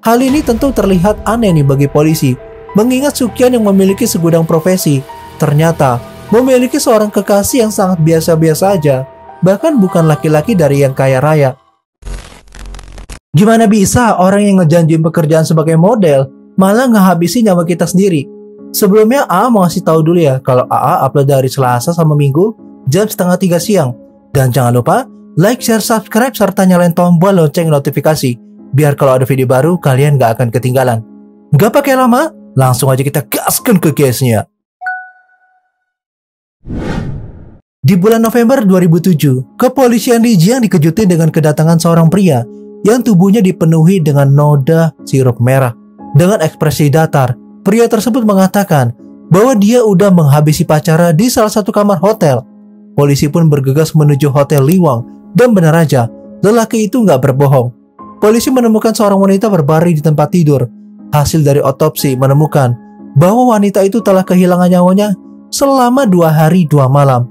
Hal ini tentu terlihat aneh nih bagi polisi, mengingat Sukyan yang memiliki segudang profesi, ternyata memiliki seorang kekasih yang sangat biasa-biasa aja, bahkan bukan laki-laki dari yang kaya raya. Gimana bisa orang yang ngejanjiin pekerjaan sebagai model malah ngehabisi nyawa kita sendiri? Sebelumnya AA mau ngasih tahu dulu ya kalau AA upload dari Selasa sama Minggu jam 2:30 siang. Dan jangan lupa like, share, subscribe, serta nyalain tombol lonceng notifikasi biar kalau ada video baru kalian gak akan ketinggalan. Gak pakai lama, langsung aja kita gaskan ke case-nya. Di bulan November 2007, kepolisian di Jiang dikejutin dengan kedatangan seorang pria yang tubuhnya dipenuhi dengan noda sirup merah. Dengan ekspresi datar, pria tersebut mengatakan bahwa dia udah menghabisi pacarnya di salah satu kamar hotel. Polisi pun bergegas menuju Hotel Liwang dan benar aja, lelaki itu nggak berbohong. Polisi menemukan seorang wanita berbaring di tempat tidur. Hasil dari otopsi menemukan bahwa wanita itu telah kehilangan nyawanya selama 2 hari 2 malam.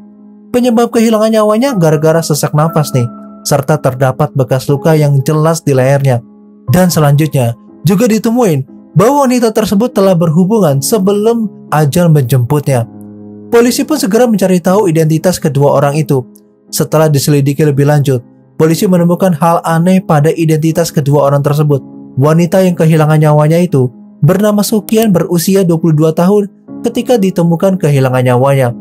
Penyebab kehilangan nyawanya gara-gara sesak nafas nih, serta terdapat bekas luka yang jelas di lehernya. Dan selanjutnya juga ditemuin bahwa wanita tersebut telah berhubungan sebelum ajal menjemputnya. Polisi pun segera mencari tahu identitas kedua orang itu. Setelah diselidiki lebih lanjut, polisi menemukan hal aneh pada identitas kedua orang tersebut. Wanita yang kehilangan nyawanya itu bernama Sukyan, berusia 22 tahun ketika ditemukan kehilangan nyawanya.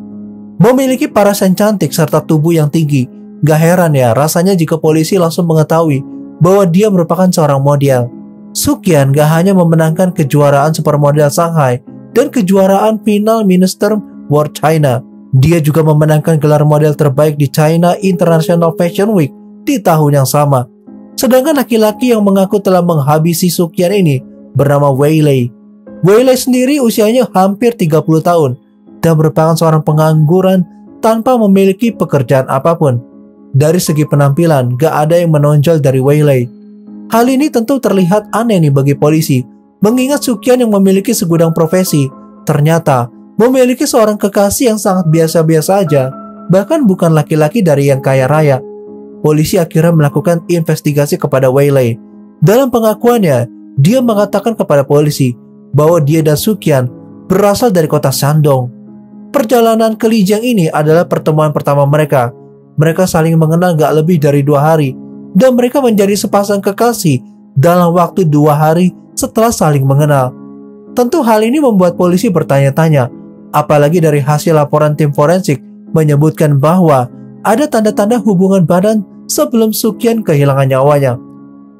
Memiliki paras yang cantik serta tubuh yang tinggi. Gak heran ya rasanya jika polisi langsung mengetahui bahwa dia merupakan seorang model. Sukyan gak hanya memenangkan kejuaraan supermodel Shanghai dan kejuaraan final Minister World China, dia juga memenangkan gelar model terbaik di China International Fashion Week di tahun yang sama. Sedangkan laki-laki yang mengaku telah menghabisi Sukyan ini bernama Wei Lei. Wei Lei sendiri usianya hampir 30 tahun dan merupakan seorang pengangguran tanpa memiliki pekerjaan apapun. Dari segi penampilan, gak ada yang menonjol dari Wei Lei. Hal ini tentu terlihat aneh nih bagi polisi, mengingat Sukyan yang memiliki segudang profesi, ternyata memiliki seorang kekasih yang sangat biasa-biasa aja, bahkan bukan laki-laki dari yang kaya raya. Polisi akhirnya melakukan investigasi kepada Wei Lei. Dalam pengakuannya, dia mengatakan kepada polisi bahwa dia dan Sukyan berasal dari kota Shandong. Perjalanan ke Lijiang ini adalah pertemuan pertama mereka. Mereka saling mengenal gak lebih dari 2 hari, dan mereka menjadi sepasang kekasih dalam waktu 2 hari setelah saling mengenal. Tentu hal ini membuat polisi bertanya-tanya, apalagi dari hasil laporan tim forensik menyebutkan bahwa ada tanda-tanda hubungan badan sebelum Sukyan kehilangan nyawanya.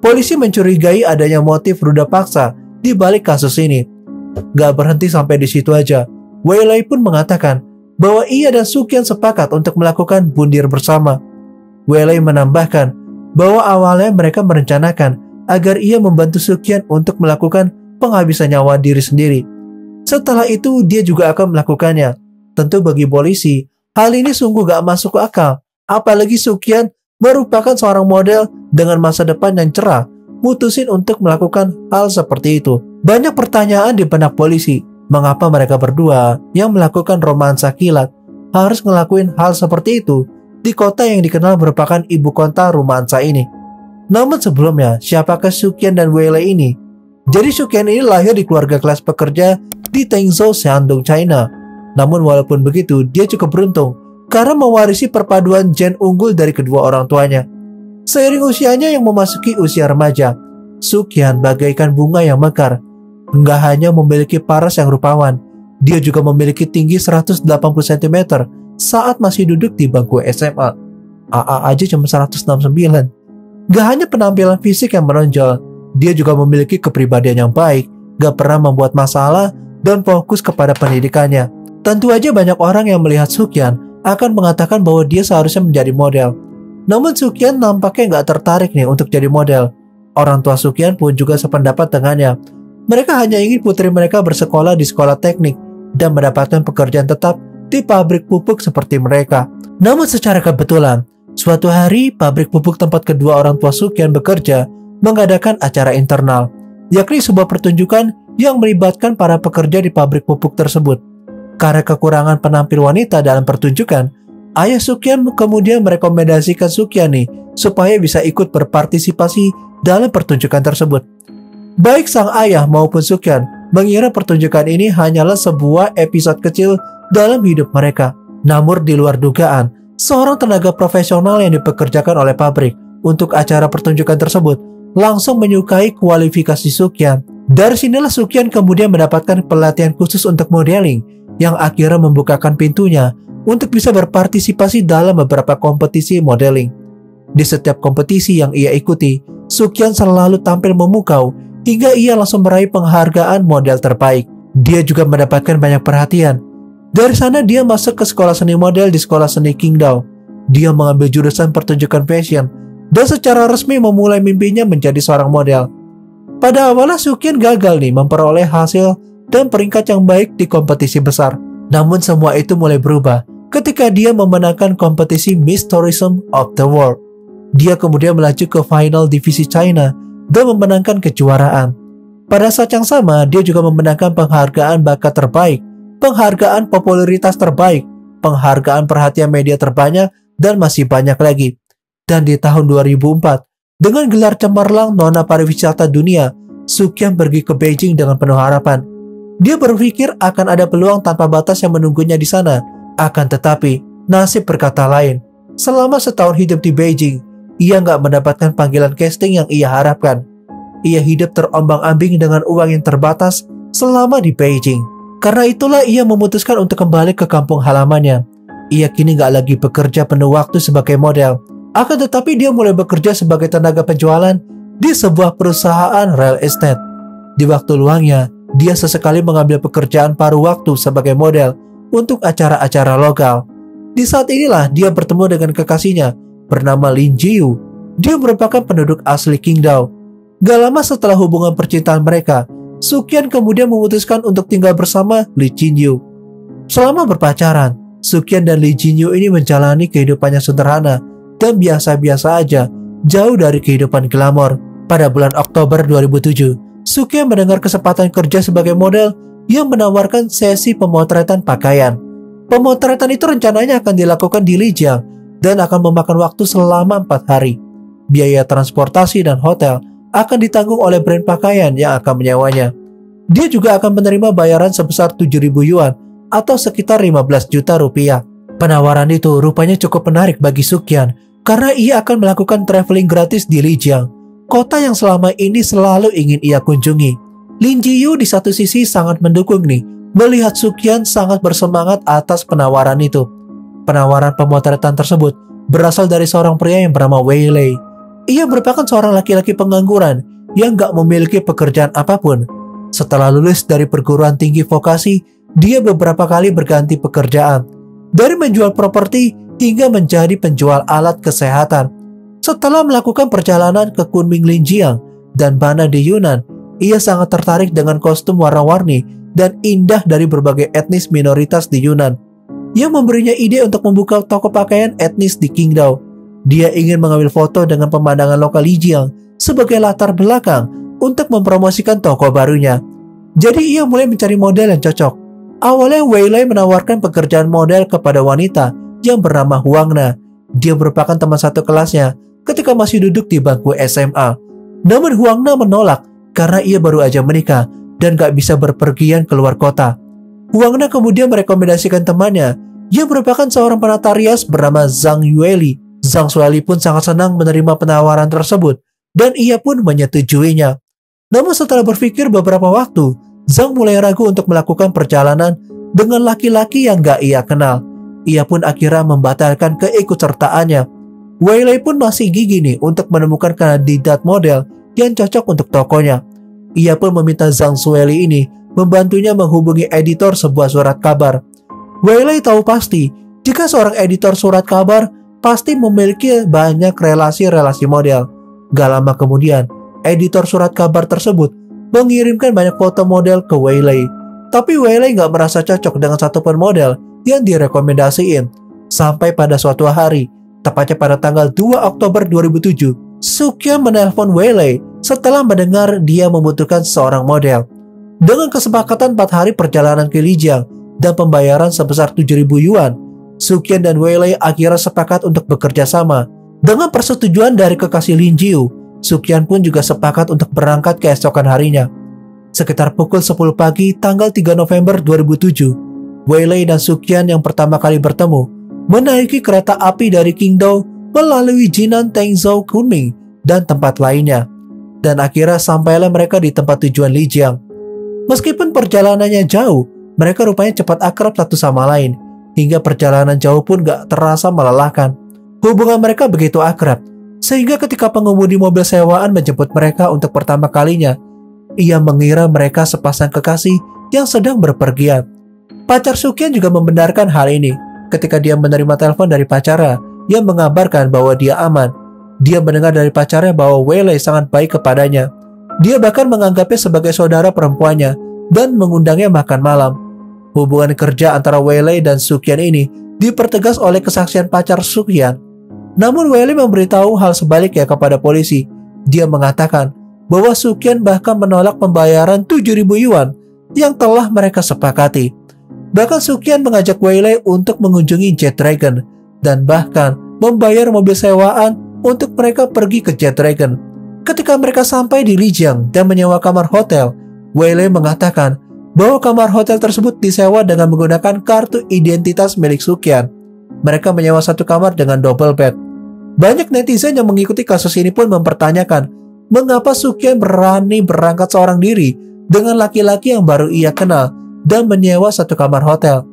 Polisi mencurigai adanya motif ruda paksa di balik kasus ini. Gak berhenti sampai di situ aja. Wei Lei pun mengatakan bahwa ia dan Sukyan sepakat untuk melakukan bundir bersama. Wei Lei menambahkan bahwa awalnya mereka merencanakan agar ia membantu Sukyan untuk melakukan penghabisan nyawa diri sendiri. Setelah itu dia juga akan melakukannya. Tentu bagi polisi, hal ini sungguh gak masuk akal. Apalagi Sukyan merupakan seorang model dengan masa depan yang cerah, mutusin untuk melakukan hal seperti itu. Banyak pertanyaan di benak polisi. Mengapa mereka berdua yang melakukan romansa kilat harus ngelakuin hal seperti itu di kota yang dikenal merupakan ibu kota romansa ini? Namun sebelumnya, siapakah Sukyan dan Wei Lei ini? Jadi Sukyan ini lahir di keluarga kelas pekerja di Tengzhou, Shandong, China. Namun walaupun begitu, dia cukup beruntung karena mewarisi perpaduan gen unggul dari kedua orang tuanya. Seiring usianya yang memasuki usia remaja, Sukyan bagaikan bunga yang mekar. Nggak hanya memiliki paras yang rupawan, dia juga memiliki tinggi 180 cm saat masih duduk di bangku SMA. AA aja cuma 169. Gak hanya penampilan fisik yang menonjol, dia juga memiliki kepribadian yang baik, gak pernah membuat masalah, dan fokus kepada pendidikannya. Tentu aja banyak orang yang melihat Sukyan akan mengatakan bahwa dia seharusnya menjadi model. Namun Sukyan nampaknya gak tertarik nih untuk jadi model. Orang tua Sukyan pun juga sependapat dengannya. Mereka hanya ingin putri mereka bersekolah di sekolah teknik dan mendapatkan pekerjaan tetap di pabrik pupuk seperti mereka. Namun secara kebetulan, suatu hari pabrik pupuk tempat kedua orang tua Sukyan bekerja mengadakan acara internal, yakni sebuah pertunjukan yang melibatkan para pekerja di pabrik pupuk tersebut. Karena kekurangan penampil wanita dalam pertunjukan, ayah Sukyan kemudian merekomendasikan Sukyani supaya bisa ikut berpartisipasi dalam pertunjukan tersebut. Baik sang ayah maupun Sukyan mengira pertunjukan ini hanyalah sebuah episode kecil dalam hidup mereka. Namun di luar dugaan, seorang tenaga profesional yang dipekerjakan oleh pabrik untuk acara pertunjukan tersebut langsung menyukai kualifikasi Sukyan. Dari sinilah Sukyan kemudian mendapatkan pelatihan khusus untuk modeling yang akhirnya membukakan pintunya untuk bisa berpartisipasi dalam beberapa kompetisi modeling. Di setiap kompetisi yang ia ikuti, Sukyan selalu tampil memukau hingga ia langsung meraih penghargaan model terbaik. Dia juga mendapatkan banyak perhatian. Dari sana dia masuk ke sekolah seni model di sekolah seni Qingdao. Dia mengambil jurusan pertunjukan fashion dan secara resmi memulai mimpinya menjadi seorang model. Pada awalnya Sukyan gagal memperoleh hasil dan peringkat yang baik di kompetisi besar. Namun semua itu mulai berubah ketika dia memenangkan kompetisi Miss Tourism of the World. Dia kemudian melaju ke final divisi China dan memenangkan kejuaraan. Pada saat yang sama, dia juga memenangkan penghargaan bakat terbaik, penghargaan popularitas terbaik, penghargaan perhatian media terbanyak, dan masih banyak lagi. Dan di tahun 2004, dengan gelar cemerlang Nona Pariwisata Dunia, Sukyan pergi ke Beijing dengan penuh harapan. Dia berpikir akan ada peluang tanpa batas yang menunggunya di sana. Akan tetapi, nasib berkata lain. Selama setahun hidup di Beijing, ia nggak mendapatkan panggilan casting yang ia harapkan. Ia hidup terombang-ambing dengan uang yang terbatas selama di Beijing. Karena itulah ia memutuskan untuk kembali ke kampung halamannya. Ia kini nggak lagi bekerja penuh waktu sebagai model. Akan tetapi dia mulai bekerja sebagai tenaga penjualan di sebuah perusahaan real estate. Di waktu luangnya, dia sesekali mengambil pekerjaan paruh waktu sebagai model untuk acara-acara lokal. Di saat inilah dia bertemu dengan kekasihnya bernama Lin Jiyu. Dia merupakan penduduk asli Qingdao. Gak lama setelah hubungan percintaan mereka, Sukyan kemudian memutuskan untuk tinggal bersama Li Jinyu. Selama berpacaran, Sukyan dan Li Jinyu ini menjalani kehidupannya sederhana dan biasa-biasa aja, jauh dari kehidupan glamor. Pada bulan Oktober 2007, Sukyan mendengar kesempatan kerja sebagai model yang menawarkan sesi pemotretan pakaian. Pemotretan itu rencananya akan dilakukan di Lijiang dan akan memakan waktu selama 4 hari. Biaya transportasi dan hotel akan ditanggung oleh brand pakaian yang akan menyewanya. Dia juga akan menerima bayaran sebesar 7.000 yuan atau sekitar 15 juta rupiah. Penawaran itu rupanya cukup menarik bagi Sukyan karena ia akan melakukan traveling gratis di Lijiang, kota yang selama ini selalu ingin ia kunjungi. Lin Jiyu di satu sisi sangat mendukung melihat Sukyan sangat bersemangat atas penawaran itu. Penawaran pemotretan tersebut berasal dari seorang pria yang bernama Wei Lei. Ia merupakan seorang laki-laki pengangguran yang gak memiliki pekerjaan apapun. Setelah lulus dari perguruan tinggi vokasi, dia beberapa kali berganti pekerjaan. Dari menjual properti hingga menjadi penjual alat kesehatan. Setelah melakukan perjalanan ke Kunming Linjiang dan Bana di Yunnan, ia sangat tertarik dengan kostum warna-warni dan indah dari berbagai etnis minoritas di Yunnan, yang memberinya ide untuk membuka toko pakaian etnis di Qingdao. Dia ingin mengambil foto dengan pemandangan lokal Lijiang sebagai latar belakang untuk mempromosikan toko barunya. Jadi ia mulai mencari model yang cocok. Awalnya Wei Lei menawarkan pekerjaan model kepada wanita yang bernama Huang Na. Dia merupakan teman satu kelasnya ketika masih duduk di bangku SMA. Namun Huang Na menolak karena ia baru aja menikah dan gak bisa berpergian keluar kota. Huang Na kemudian merekomendasikan temannya yang merupakan seorang penata rias bernama Zhang Yueli. Zhang Yueli pun sangat senang menerima penawaran tersebut dan ia pun menyetujuinya. Namun setelah berpikir beberapa waktu, Zhang mulai ragu untuk melakukan perjalanan dengan laki-laki yang gak ia kenal. Ia pun akhirnya membatalkan keikutsertaannya. Wei Lei pun masih gigih untuk menemukan kandidat model yang cocok untuk tokonya. Ia pun meminta Zhang Yueli ini membantunya menghubungi editor sebuah surat kabar. Wei Lei tahu pasti jika seorang editor surat kabar pasti memiliki banyak relasi-relasi model. Gak lama kemudian, editor surat kabar tersebut mengirimkan banyak foto model ke Wei Lei. Tapi Wei Lei gak merasa cocok dengan satupun model yang direkomendasiin. Sampai pada suatu hari, tepatnya pada tanggal 2 Oktober 2007, Sukyan menelpon Wei Lei setelah mendengar dia membutuhkan seorang model. Dengan kesepakatan 4 hari perjalanan ke Lijiang dan pembayaran sebesar 7.000 yuan, Sukyan dan Wei Lei akhirnya sepakat untuk bekerja sama. Dengan persetujuan dari kekasih Lin Jiyu, Sukyan pun juga sepakat untuk berangkat keesokan harinya. Sekitar pukul 10 pagi tanggal 3 November 2007, Weilei dan Sukyan yang pertama kali bertemu menaiki kereta api dari Qingdao melalui Jinan, Tengzhou, Kunming, dan tempat lainnya. Dan akhirnya sampailah mereka di tempat tujuan Lijiang. Meskipun perjalanannya jauh, mereka rupanya cepat akrab satu sama lain, hingga perjalanan jauh pun gak terasa melelahkan. Hubungan mereka begitu akrab, sehingga ketika pengemudi mobil sewaan menjemput mereka untuk pertama kalinya, ia mengira mereka sepasang kekasih yang sedang berpergian. Pacar Sukyan juga membenarkan hal ini ketika dia menerima telepon dari pacarnya yang mengabarkan bahwa dia aman. Dia mendengar dari pacarnya bahwa Weilei sangat baik kepadanya. Dia bahkan menganggapnya sebagai saudara perempuannya dan mengundangnya makan malam. Hubungan kerja antara Weilei dan Sukyan ini dipertegas oleh kesaksian pacar Sukyan. Namun Weilei memberitahu hal sebaliknya kepada polisi. Dia mengatakan bahwa Sukyan bahkan menolak pembayaran 7.000 yuan yang telah mereka sepakati. Bahkan Sukyan mengajak Weilei untuk mengunjungi Jet Dragon dan bahkan membayar mobil sewaan untuk mereka pergi ke Jet Dragon. Ketika mereka sampai di Lijiang dan menyewa kamar hotel, Weilei mengatakan bahwa kamar hotel tersebut disewa dengan menggunakan kartu identitas milik Sukyan. Mereka menyewa satu kamar dengan double bed. Banyak netizen yang mengikuti kasus ini pun mempertanyakan mengapa Sukyan berani berangkat seorang diri dengan laki-laki yang baru ia kenal dan menyewa satu kamar hotel.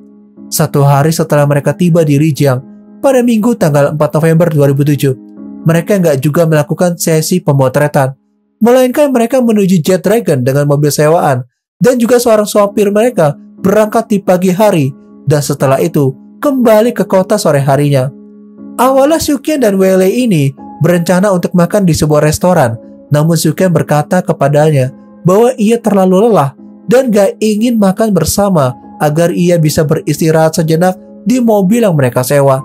Satu hari setelah mereka tiba di Lijiang pada Minggu tanggal 4 November 2007, mereka nggak juga melakukan sesi pemotretan, melainkan mereka menuju Jet Dragon dengan mobil sewaan dan juga seorang sopir mereka berangkat di pagi hari dan setelah itu kembali ke kota sore harinya. Awalnya Sukyan dan Weilei ini berencana untuk makan di sebuah restoran, namun Sukyan berkata kepadanya bahwa ia terlalu lelah dan gak ingin makan bersama agar ia bisa beristirahat sejenak di mobil yang mereka sewa.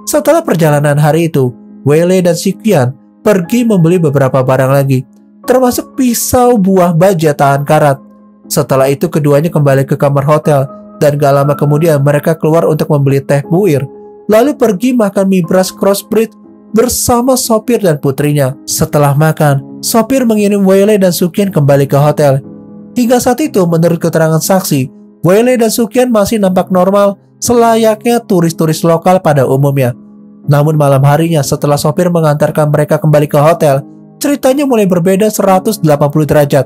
Setelah perjalanan hari itu, Weilei dan Sukyan pergi membeli beberapa barang lagi, termasuk pisau buah baja tahan karat. Setelah itu keduanya kembali ke kamar hotel dan gak lama kemudian mereka keluar untuk membeli teh buir, lalu pergi makan mie beras crossbreed bersama sopir dan putrinya. Setelah makan, sopir mengirim Weilei dan Sukyan kembali ke hotel. Hingga saat itu menurut keterangan saksi, Weilei dan Sukyan masih nampak normal selayaknya turis-turis lokal pada umumnya. Namun malam harinya setelah sopir mengantarkan mereka kembali ke hotel, ceritanya mulai berbeda 180 derajat.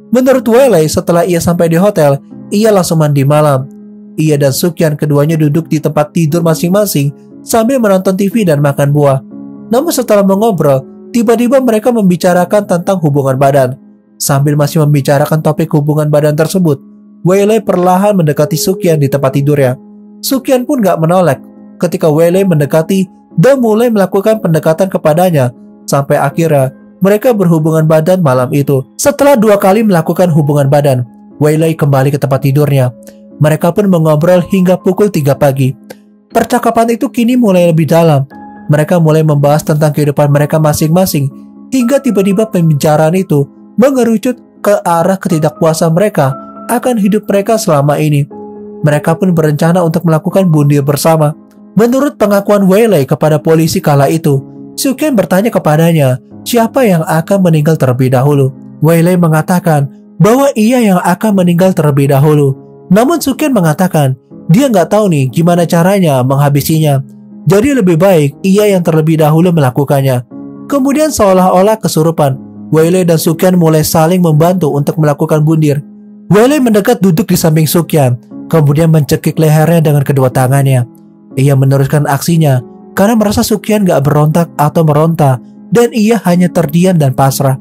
Menurut Weilei, setelah ia sampai di hotel, ia langsung mandi malam. Ia dan Sukyan keduanya duduk di tempat tidur masing-masing sambil menonton TV dan makan buah. Namun setelah mengobrol, tiba-tiba mereka membicarakan tentang hubungan badan. Sambil masih membicarakan topik hubungan badan tersebut, Weilei perlahan mendekati Sukyan di tempat tidurnya. Sukyan pun gak menolak ketika Weilei mendekati dan mulai melakukan pendekatan kepadanya, sampai akhirnya mereka berhubungan badan malam itu. Setelah 2 kali melakukan hubungan badan, Weilei kembali ke tempat tidurnya. Mereka pun mengobrol hingga pukul 3 pagi. Percakapan itu kini mulai lebih dalam. Mereka mulai membahas tentang kehidupan mereka masing-masing, hingga tiba-tiba pembicaraan itu mengerucut ke arah ketidakpuasan mereka akan hidup mereka selama ini. Mereka pun berencana untuk melakukan bunuh bersama. Menurut pengakuan Weilei kepada polisi kala itu, Sukyan bertanya kepadanya siapa yang akan meninggal terlebih dahulu. Weilei mengatakan bahwa ia yang akan meninggal terlebih dahulu. Namun Sukyan mengatakan dia nggak tahu nih gimana caranya menghabisinya. Jadi lebih baik ia yang terlebih dahulu melakukannya. Kemudian seolah-olah kesurupan, Weilei dan Sukyan mulai saling membantu untuk melakukan bundir. Weilei mendekat duduk di samping Sukyan, kemudian mencekik lehernya dengan kedua tangannya. Ia meneruskan aksinya karena merasa Sukyan gak berontak atau meronta dan ia hanya terdiam dan pasrah.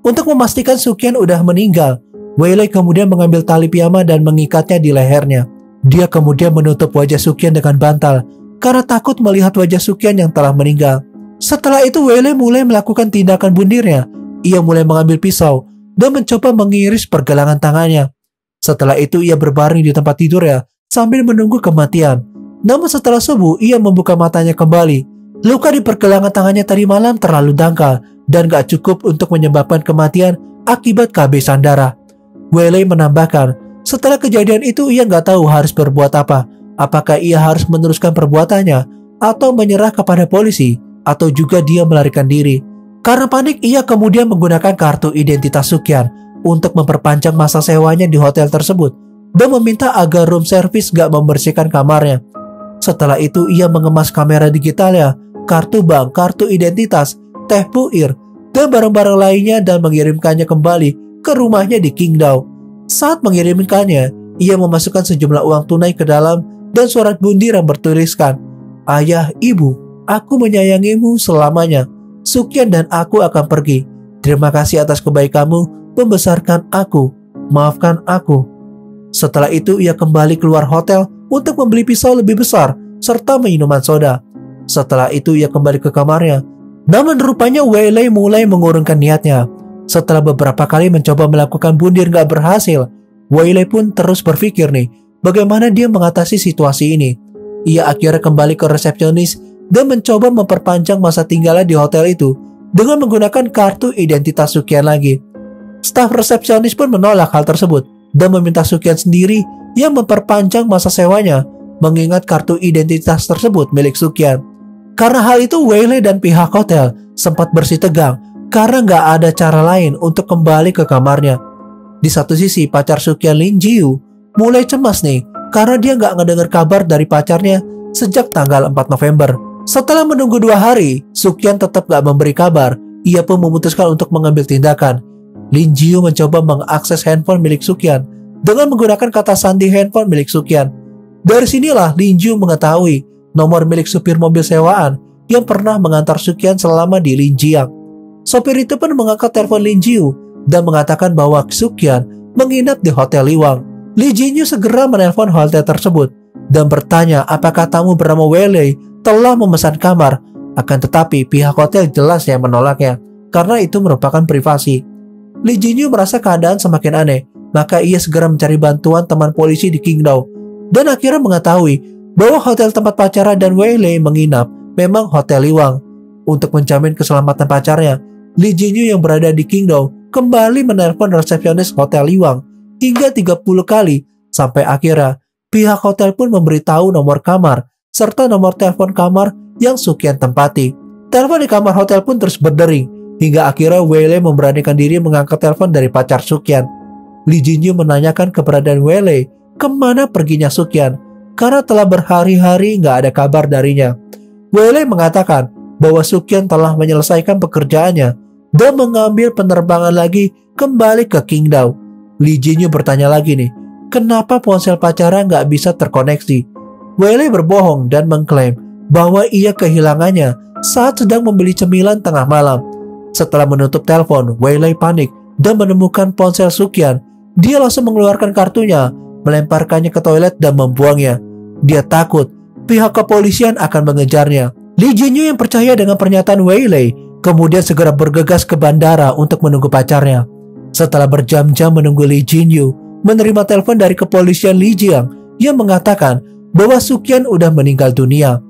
Untuk memastikan Sukyan udah meninggal, Weilei kemudian mengambil tali piyama dan mengikatnya di lehernya. Dia kemudian menutup wajah Sukyan dengan bantal karena takut melihat wajah Sukyan yang telah meninggal. Setelah itu Weilei mulai melakukan tindakan bundirnya. Ia mulai mengambil pisau dan mencoba mengiris pergelangan tangannya. Setelah itu ia berbaring di tempat tidurnya sambil menunggu kematian. Namun setelah subuh ia membuka matanya kembali. Luka di pergelangan tangannya tadi malam terlalu dangkal dan gak cukup untuk menyebabkan kematian akibat kehabisan darah. Weilei menambahkan, setelah kejadian itu ia gak tahu harus berbuat apa. Apakah ia harus meneruskan perbuatannya atau menyerah kepada polisi atau juga dia melarikan diri. Karena panik, ia kemudian menggunakan kartu identitas Sukyan untuk memperpanjang masa sewanya di hotel tersebut dan meminta agar room service gak membersihkan kamarnya. Setelah itu, ia mengemas kamera digitalnya, kartu bank, kartu identitas, teh puir, dan barang-barang lainnya dan mengirimkannya kembali ke rumahnya di Qingdao. Saat mengirimkannya, ia memasukkan sejumlah uang tunai ke dalam dan surat bundir yang bertuliskan, "Ayah, ibu, aku menyayangimu selamanya. Sukyan dan aku akan pergi. Terima kasih atas kebaikanmu membesarkan aku. Maafkan aku." Setelah itu, ia kembali keluar hotel untuk membeli pisau lebih besar serta minuman soda. Setelah itu, ia kembali ke kamarnya. Namun rupanya Wei Lei mulai mengurungkan niatnya. Setelah beberapa kali mencoba melakukan bundir gak berhasil, Wei Lei pun terus berpikir nih, bagaimana dia mengatasi situasi ini. Ia akhirnya kembali ke resepsionis dan mencoba memperpanjang masa tinggalnya di hotel itu dengan menggunakan kartu identitas Sukyan lagi. Staf resepsionis pun menolak hal tersebut dan meminta Sukyan sendiri yang memperpanjang masa sewanya, mengingat kartu identitas tersebut milik Sukyan. Karena hal itu, Wei Lei dan pihak hotel sempat bersitegang karena nggak ada cara lain untuk kembali ke kamarnya. Di satu sisi, pacar Sukyan, Lin Jiu, mulai cemas nih karena dia nggak ngedengar kabar dari pacarnya sejak tanggal 4 November. Setelah menunggu 2 hari, Sukyan tetap gak memberi kabar. Ia pun memutuskan untuk mengambil tindakan. Lin Jiu mencoba mengakses handphone milik Sukyan dengan menggunakan kata sandi handphone milik Sukyan. Dari sinilah Lin Jiu mengetahui nomor milik supir mobil sewaan yang pernah mengantar Sukyan selama di Linjiang. Sopir itu pun mengangkat telepon Lin Jiu dan mengatakan bahwa Sukyan menginap di Hotel Liwang. Li Jinyu segera menelpon hotel tersebut dan bertanya apakah tamu bernama Wei Lei telah memesan kamar. Akan tetapi pihak hotel jelas yang menolaknya karena itu merupakan privasi. Li Jinyu merasa keadaan semakin aneh, maka ia segera mencari bantuan teman polisi di Qingdao dan akhirnya mengetahui bahwa hotel tempat pacarnya dan Wei Lei menginap memang Hotel Liwang. Untuk menjamin keselamatan pacarnya, Li Jinyu yang berada di Qingdao kembali menelpon resepsionis Hotel Liwang hingga 30 kali sampai akhirnya pihak hotel pun memberitahu nomor kamar serta nomor telepon kamar yang Sukyan tempati. Telepon di kamar hotel pun terus berdering hingga akhirnya Wei Lei memberanikan diri mengangkat telepon dari pacar Sukyan. Li Jinyu menanyakan keberadaan Wei Lei, kemana perginya Sukyan, karena telah berhari-hari nggak ada kabar darinya. Wei Lei mengatakan bahwa Sukyan telah menyelesaikan pekerjaannya dan mengambil penerbangan lagi kembali ke Qingdao. Li Jinyu bertanya lagi nih, kenapa ponsel pacarnya nggak bisa terkoneksi? Wei Lei berbohong dan mengklaim bahwa ia kehilangannya saat sedang membeli cemilan tengah malam. Setelah menutup telepon, Wei Lei panik dan menemukan ponsel Sukyan. Dia langsung mengeluarkan kartunya, melemparkannya ke toilet dan membuangnya. Dia takut pihak kepolisian akan mengejarnya. Li Jinyu yang percaya dengan pernyataan Wei Lei kemudian segera bergegas ke bandara untuk menunggu pacarnya. Setelah berjam-jam menunggu, Li Jinyu menerima telepon dari kepolisian Lijiang yang mengatakan bahwa Sukyan udah meninggal dunia.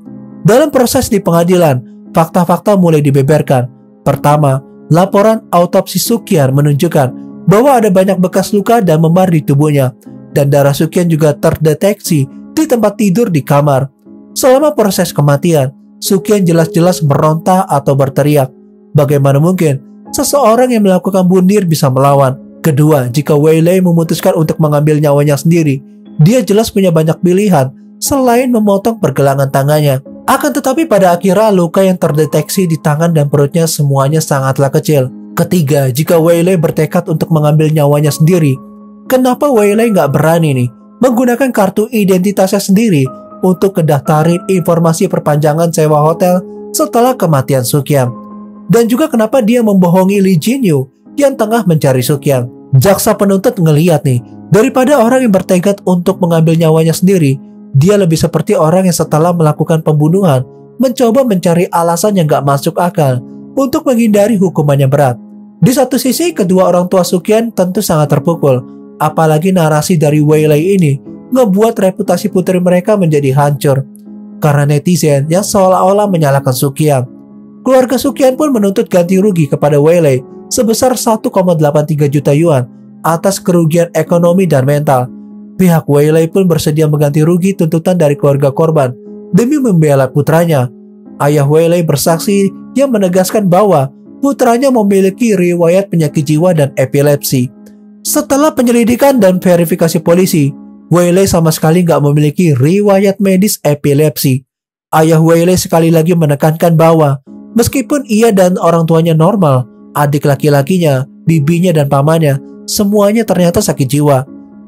Dalam proses di pengadilan, fakta-fakta mulai dibeberkan. Pertama, laporan autopsi Sukyan menunjukkan bahwa ada banyak bekas luka dan memar di tubuhnya, dan darah Sukyan juga terdeteksi di tempat tidur di kamar. Selama proses kematian, Sukyan jelas-jelas meronta atau berteriak. Bagaimana mungkin seseorang yang melakukan bundir bisa melawan? Kedua, jika Wei Lei memutuskan untuk mengambil nyawanya sendiri, dia jelas punya banyak pilihan selain memotong pergelangan tangannya. Akan tetapi pada akhirnya luka yang terdeteksi di tangan dan perutnya semuanya sangatlah kecil. Ketiga, jika Wei Lei bertekad untuk mengambil nyawanya sendiri, kenapa Wei Lei nggak berani nih menggunakan kartu identitasnya sendiri untuk mendaftarin informasi perpanjangan sewa hotel setelah kematian Sukyan? Dan juga kenapa dia membohongi Li Jinyu yang tengah mencari Sukyan? Jaksa penuntut ngeliat nih, daripada orang yang bertekad untuk mengambil nyawanya sendiri, dia lebih seperti orang yang setelah melakukan pembunuhan mencoba mencari alasan yang gak masuk akal untuk menghindari hukumannya berat. Di satu sisi, kedua orang tua Sukyan tentu sangat terpukul, apalagi narasi dari Wei Lei ini ngebuat reputasi putri mereka menjadi hancur karena netizen yang seolah-olah menyalahkan Sukyan. Keluarga Sukyan pun menuntut ganti rugi kepada Wei Lei sebesar 1,83 juta yuan atas kerugian ekonomi dan mental. Pihak Wei Lei pun bersedia mengganti rugi tuntutan dari keluarga korban demi membela putranya. Ayah Wei Lei bersaksi yang menegaskan bahwa putranya memiliki riwayat penyakit jiwa dan epilepsi. Setelah penyelidikan dan verifikasi polisi, Wiley sama sekali nggak memiliki riwayat medis epilepsi. Ayah Wiley sekali lagi menekankan bahwa meskipun ia dan orang tuanya normal, adik laki-lakinya, bibinya dan pamannya semuanya ternyata sakit jiwa.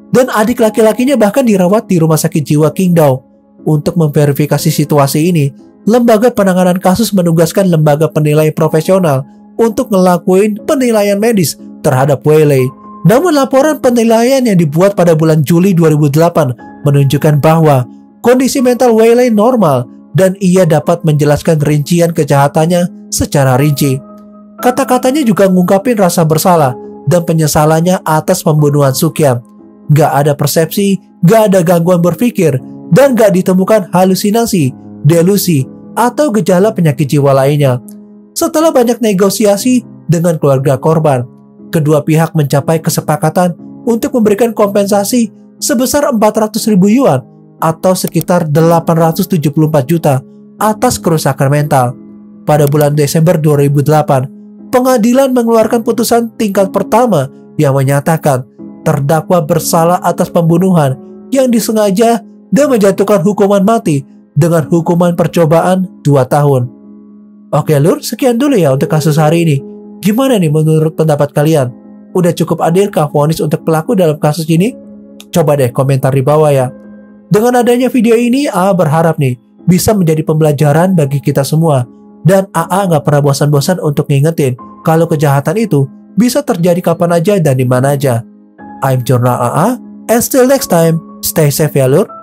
Dan adik laki-lakinya bahkan dirawat di rumah sakit jiwa Qingdao. Untuk memverifikasi situasi ini, lembaga penanganan kasus menugaskan lembaga penilai profesional untuk ngelakuin penilaian medis terhadap Wiley. Namun laporan penilaian yang dibuat pada bulan Juli 2008 menunjukkan bahwa kondisi mental Wiley normal dan ia dapat menjelaskan rincian kejahatannya secara rinci. Kata-katanya juga ngungkapin rasa bersalah dan penyesalannya atas pembunuhan Sukyam. Gak ada persepsi, gak ada gangguan berpikir, dan gak ditemukan halusinasi, delusi, atau gejala penyakit jiwa lainnya. Setelah banyak negosiasi dengan keluarga korban, kedua pihak mencapai kesepakatan untuk memberikan kompensasi sebesar 400.000 yuan atau sekitar 874 juta atas kerusakan mental. Pada bulan Desember 2008, pengadilan mengeluarkan putusan tingkat pertama yang menyatakan terdakwa bersalah atas pembunuhan yang disengaja dan menjatuhkan hukuman mati dengan hukuman percobaan 2 tahun. Oke lur, sekian dulu ya untuk kasus hari ini. Gimana nih menurut pendapat kalian? Udah cukup adilkah vonis untuk pelaku dalam kasus ini? Coba deh komentar di bawah ya. Dengan adanya video ini, AA berharap nih bisa menjadi pembelajaran bagi kita semua. Dan AA nggak pernah bosan-bosan untuk ngingetin kalau kejahatan itu bisa terjadi kapan aja dan di mana aja. I'm Jurnal AA, and still next time, stay safe ya lur.